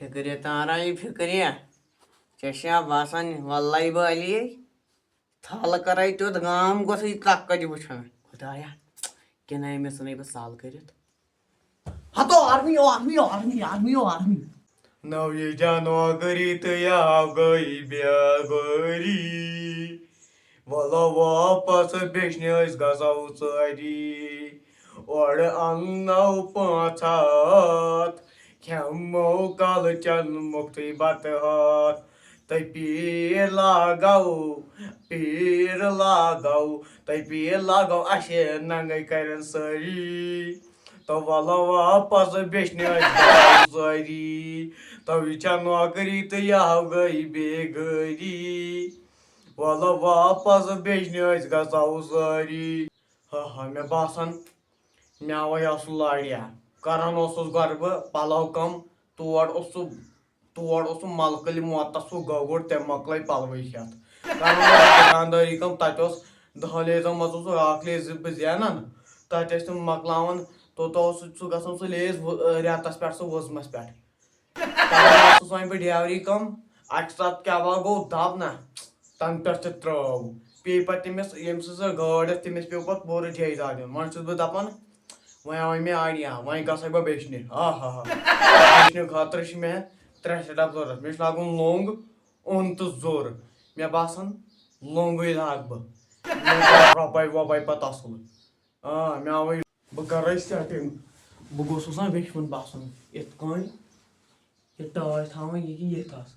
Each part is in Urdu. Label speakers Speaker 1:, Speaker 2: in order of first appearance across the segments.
Speaker 1: فکرِ تارای فکرِ چشا باسان واللہ بالی تھل کرائی تیوت گام گوسے تک کتہِ وٕچھان خدایا کِنہٕ أمِس ژھٕنَے بہٕ سال کٔرِتھ ہتو army army army army army نوِ جنوری تہٕ آو گٔے بیگٲری وَلو واپس بیچنہِ أسۍ گژھو سٲری اورٕ اَننو 500 کھٮ۪مو کالہٕ چٮ۪ن مُفتٕے بتہٕ ہاتھ تہٕ پیٖر لاگو اَسہِ ننٛگٕے کَرٮ۪ن سٲری تہٕ وَلو واپس بیچنہِ أسۍ گژھو سٲری تَوِ چھےٚ نوکری تہٕ یہِ آو گٔے بیگٲری وَلو واپس بیچنہِ أسۍ گژھو سٲری مےٚ باسان مےٚ آوے اَصٕل لاریا کران اوسُس گۄڈٕ بہٕ پَلو کٲم تور اوس سُہ ملکہٕ موتَس سُہ گوٚگُر تٔمۍ مۄکلٲے پَلوٕے ہٮ۪تھ دُکاندٲری کٲم تَتہِ اوس 10 لیزو منٛز اوس سُہ 1 لیز بہٕ زینان تَتہِ ٲسۍ تِم مۄکلاوان توٚت اوس سُہ گژھان سُہ لیز رٮ۪تَس پٮ۪ٹھ سُہ وُزمَس پٮ۪ٹھ کران اوسُس وۄنۍ بہٕ ڈیوری کٲم اَکہِ ساتہٕ کیٛاہ وَ گوٚو دَب نہ تَنہٕ پٮ۪ٹھ تہِ ترٛٲو پیٚیہِ پَتہٕ تٔمِس ییٚمہِ سٕنٛز سۄ گٲڑ ٲس تٔمِس پیوٚو پَتہٕ پوٗرٕ جٲیزاد دیُن وۄنۍ چھُس بہٕ دَپان وۄنۍ آوے مےٚ آیڈیا وۄنۍ گژھَے بہٕ بیچنہِ بیچنہِ خٲطرٕ چھِ مےٚ 3 سِٹٮ۪پ ضوٚرَتھ مےٚ چھُ لاگُن لوٚنٛگ اوٚن تہٕ زوٚر مےٚ باسان لوٚنٛگٕے لاگہٕ بہٕ رۄپَے وۄپَے پَتہٕ اَصٕل مےٚ آوٕے بہٕ کَرَے سٮ۪ٹِنٛگ بہٕ گوٚژھُس نا بیچھوُن باسُن یِتھ کٔنۍ یہِ ٹٲچ تھاوٕنۍ یہِ کہِ ییٚتھَس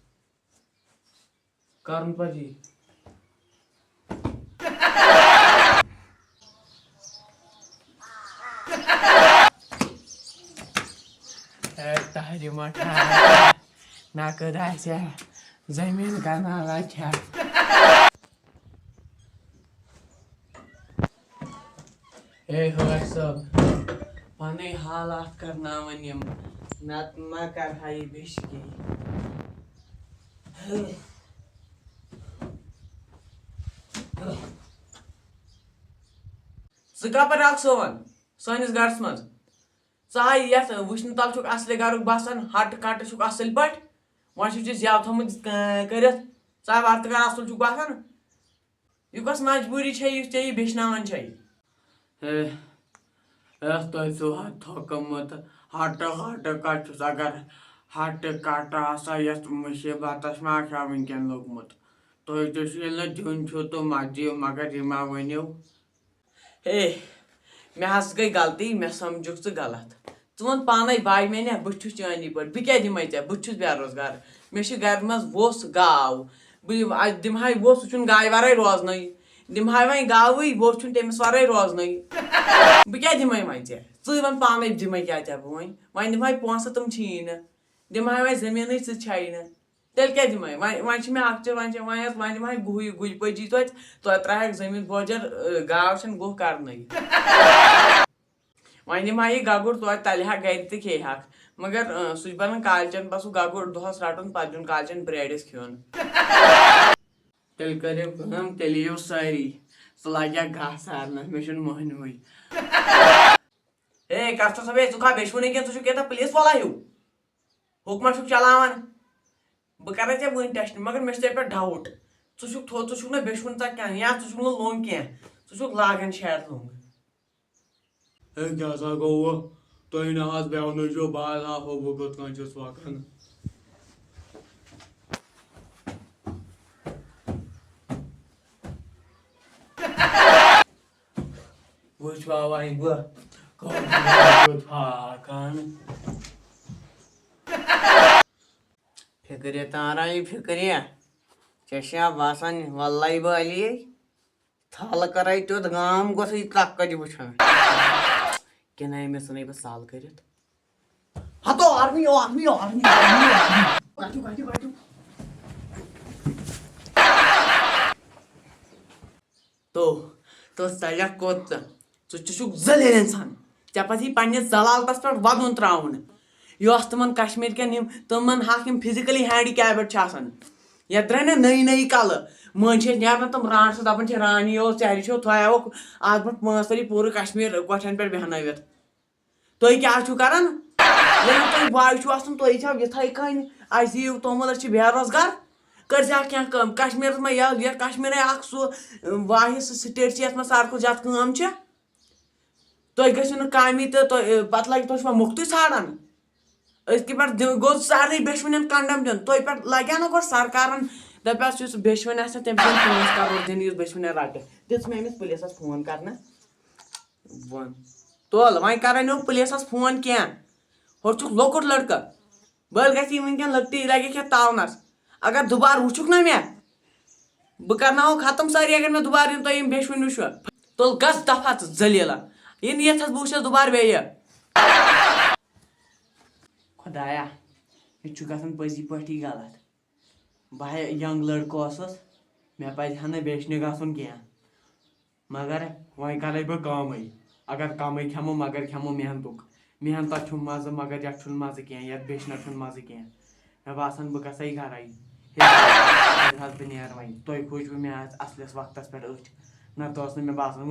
Speaker 1: کَرُن پَتہٕ یی تاجِما نَقٕد آسیا زٔمیٖن کَنالا چھےٚ ہے حٲج صٲب پَنٕنۍ حالات کَرناوَن یِم نَتہٕ ما کَرٕہا یہِ بیٚشکی ژٕ کَپٲرۍ آکھ سٲنِس گَرَس منٛز ژٕ آے یَتھ وٕچھنہٕ تَل چھُکھ اَصلہِ گَرُک باسان ہَٹہٕ کَٹہٕ چھُکھ اَصٕل پٲٹھۍ وۄنۍ چھُکھ ژےٚ زٮ۪و تھوٚمُت کٔرِتھ ژٕ آے وَرتہٕ کَر اَصٕل چھُکھ باسان یہِ کۄس مجبوٗری چھےٚ یُس ژےٚ یہِ بیٚچھناوان چھے تۄہہِ چھُو حظ تھوٚکمُت ہَٹہٕ کَٹہٕ چھُس اگر ہَٹہٕ کَٹہٕ آسان یَتھ مُصیٖبتَس ما چھا وٕنکٮ۪ن لوٚگمُت تُہۍ تہِ چھُ ییٚلہِ نہٕ دیُن چھُ تہٕ مہ دِیِو مگر یہِ ما ؤنِو مےٚ حظ گٔے غلطی مےٚ سَمجُکھ ژٕ غلط ژٕ وَن پانَے باے میٛانہِ بہٕ چھُس چٲنی پٲٹھۍ بہٕ کیٛاہ دِمَے ژےٚ بہٕ تہِ چھُس بے روزگار مےٚ چھِ گَرِ منٛز ووٚژھ گاو بہٕ دِمہَے ووٚژھ سُہ چھُنہٕ گاوِ وَرٲے روزنٕے دِمہَے وۄنۍ گاوٕے ووٚژھ چھُنہٕ تٔمِس وَرٲے روزنٕے بہٕ کیٛاہ دِمَے وۄنۍ ژےٚ ژٕے وَن پانَے دِمَے کیٛاہ ژےٚ بہٕ وۄنۍ دِمہَے پونٛسہٕ تِم چھی نہٕ دِمہَے وۄنۍ زٔمیٖنٕے ژٕ چھَے نہٕ تیٚلہِ کیٛاہ دِمَے وۄنۍ چھِ مےٚ اَکھ چیٖز وۄنۍ دِمہَے گُہۍ پٔچی توتہِ ترٛایَکھ زٔمیٖن بوجر گاو چھَنہٕ گُہہ کَرنٕے وۄنۍ دِمہَے یہِ گگُر توتہِ تَلہِ ہا گَرِ تہٕ کھے ہَکھ مگر سُہ چھُ بَنان کالچَن پَتہٕ سُہ گگُر دۄہَس رَٹُن پَتہٕ دیُن کالچَن برٛیڈِس کھیوٚن تیٚلہِ کٔرِو کٲم تیٚلہِ یِیِو سٲری ژٕ لَگیٛاکھ گاسہٕ سارنَس مےٚ چھُنہٕ مۄہنِوٕے کَتھ ژٕ ژٕ کھا بیچھوُنٕے کینٛہہ ژٕ چھُکھ ییٚتٮ۪تھ پُلیٖس والا ہیوٗ حُکمہ چھُکھ چلاوان بہٕ کَرَے ژےٚ وٕنۍ ٹٮ۪سٹ مگر مےٚ چھُ ژےٚ پٮ۪ٹھ ڈاوُٹ ژٕ چھُکھ نہٕ بیچھوُن ژےٚ کینٛہہ یا ژٕ چھُکھ نہٕ لوٚنٛگ کینٛہہ ژٕ چھُکھ لاگان شیر لوٚنٛگ کیٛاہ سا گوٚو تُہۍ نہ حظ بیٚونٲیزیو بہٕ حظ ہاوہو بہٕ کِتھ کٔنۍ چھُس پَکان وٕچھوا وۄنۍ بہٕ پھاکان فِکرِ تارای فِکرِ چشا باسان واللہ بالی تھل کرائی تیوت گام گوسے تک کتہِ وٕچھان کِنہٕ أمِس ژھٕنَے بہٕ سال کٔرِتھ ہتو آرمی آرمی آرمی تو ژَلٮ۪کھ کوٚت ژٕ چھُکھ ذٔلیٖل اِنسان ژےٚ پَزی پنٛنِس ذلالتَس پٮ۪ٹھ وَدُن ترٛاوُن یۄس تِمَن کشمیٖر کٮ۪ن یِم تِمَن حق یِم فِزِکٔلی ہینٛڈِکیپٕڈ چھِ آسان یَتھ درٛاے نہ نٔے کَلہٕ مٔنٛزۍ چھِ أسۍ نیران تِم رانٛٹھ دَپان چھِ رانی اوس ژَرِ چھو تھایوکھ آز برونٛٹھ 5 ؤری پوٗرٕ کشمیٖر کۄٹھٮ۪ن پٮ۪ٹھ بیٚہنٲوِتھ تُہۍ کیٛاہ چھُو کَران
Speaker 2: ییٚلہِ تۄہہِ باے چھُو آسان تُہۍ چھو یِتھَے کٔنۍ اَسہِ دِیِو توٚمُل أسۍ چھِ بے روزگار کٔرۍزِہا کینٛہہ کٲم کشمیٖرَس منٛز یَتھ کشمیٖرے اَکھ سُہ واحد سُہ سٹیٹ چھِ یَتھ منٛز ساروی کھۄتہٕ زیادٕ کٲم چھِ تُہۍ گٔژھِو نہٕ کامہِ تہٕ پَتہٕ لَگہِ تُہۍ چھُوا مُفتٕے ژھانڈان أزکہِ پٮ۪ٹھ گوٚو سارنٕے بیٚچھوٕنٮ۪ن کَنڈَم دیُن تُہۍ پٮ۪ٹھ لَگہِ ہا نہ گۄڈٕ سرکارَن دَپیٛاس یُس بیٚچھوٕنۍ آسہِ تٔمِس چھِ 5 کَرور دِنہٕ یُس بیٚچھوٕنٮ۪ن رَٹہِ دِژ مےٚ أمِس پُلیٖسَس فون کَرنہٕ وۄنۍ تُل وۄنۍ کَرَے نہٕ پُلیٖسَس فون کینٛہہ ہورٕ چھُکھ لۄکُٹ لٔڑکہٕ بٔلۍ گژھِ یہِ وٕنۍکٮ۪ن لٔکٹی لَگٮ۪کھ یَتھ تاونَس اگر دُبارٕ وٕچھُکھ نہ مےٚ بہٕ کَرناوَو ختم سٲری اگر مےٚ دُبارٕ یِن تۄہہِ یِم بیٚچھوٕنۍ وٕچھوٕ تُل گژھ دفعہ ژٕ ذٔلیٖلا یِنہٕ یَتھ حظ بہٕ وٕچھَس دُبارٕ بیٚیہِ خۄدایا یہِ تہِ چھُ گژھان پٔزی پٲٹھی غلط بہٕ ینٛگ لٔڑکہٕ اوسُس مےٚ پَزِ ہا نہٕ بیٚچھنہِ گژھُن کینٛہہ مگر
Speaker 1: وۄنۍ کَرَے بہٕ کٲمٕے اگر کَمٕے کھٮ۪مو مگر کھٮ۪مو محنتُک محنتَس چھُ مَزٕ مگر یَتھ چھُنہٕ مَزٕ کینٛہہ یَتھ بیٚچھنَس چھُنہٕ مَزٕ کینٛہہ مےٚ باسان بہٕ گژھَے گَرَے حظ بہٕ نیرٕ وۄنۍ تُہۍ کھوٗجوٕ مےٚ آز اَصلِس وقتَس پٮ۪ٹھ أچھ نَتہٕ اوس نہٕ مےٚ باسان